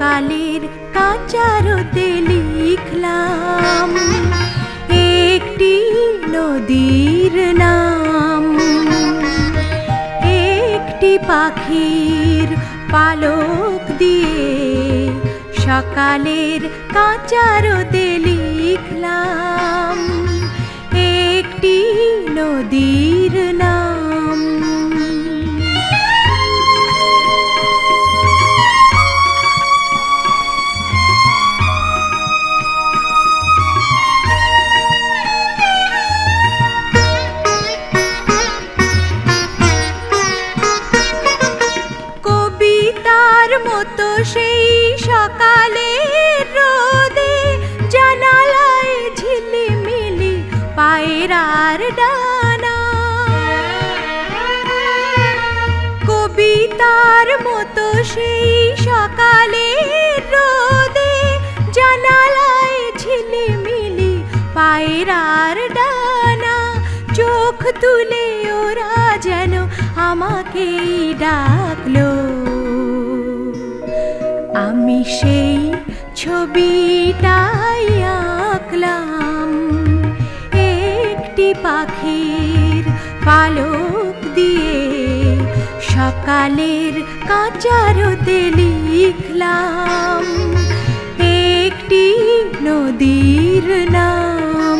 সকালের কাঁচা রোদে লিখলাম একটি নদীর নাম। একটি পাখির পালক দিয়ে সকালের কাঁচা রোদে লিখলাম একটি নদীর নাম। কবিতার মতো সেই সকালের রোদে জানালায় ঝিলিমিলি পায়রার ডানা। কবিতার মতো সেই সকালের রোদে জানালায় ঝিলিমিলি পায়রার ডানা। চোখ তুলে ওরা যেন আমাকেই ডাকলো, আমি সেই ছবিটাই আঁকলাম একটি পাখির পালক দিয়ে সকালের কাঁচা রোদে লিখলাম একটি নদীর নাম।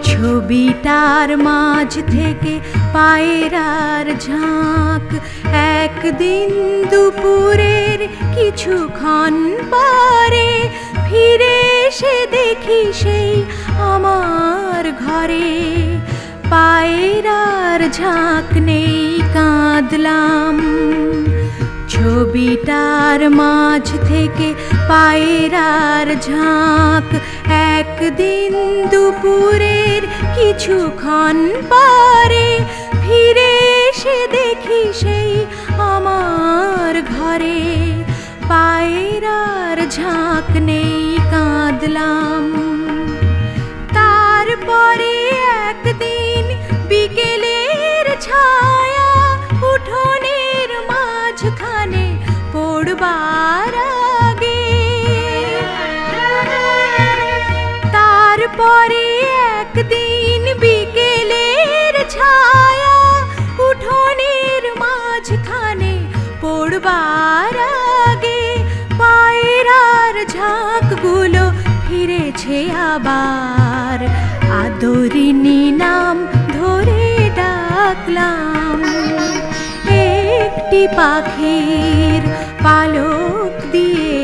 ছবিটার মাঝ থেকে পায়রার ঝাঁক একদিন দুপুরের কিছুক্ষণ পরে ফিরে এসে দেখি সেই আমার ঘরে। পায়রার ঝাঁক নেই, কাঁদলাম। ছবিটার মাঝ থেকে পায়রার ঝাঁক একদিন দুপুরের কিছুক্ষণ পরে ফিরে এসে দেখি সেই আমার ঘরে। পায়রার ঝাঁক নেই, কাঁদলাম। তারপরে একদিন বিকেলের ছায়া উঠোনের মাঝখানে পড়বার আগে। তারপরে একদিন বিকেলের ছায়া উঠোনের মাঝখানে পড়বার আগে পায়রার ঝাঁকগুলো ফিরেছে আবার। আদরিনী নাম ধরে ডাকলাম একটি পাখির পালক দিয়ে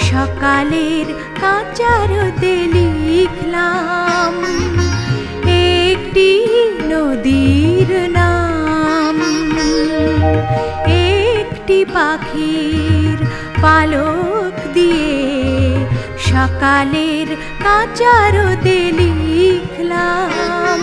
সকালের কাঁচা রোদে লিখলাম একটি নদীর নাম। একটি পাখির পালক দিয়ে সকালের কাঁচা রোদে লিখলাম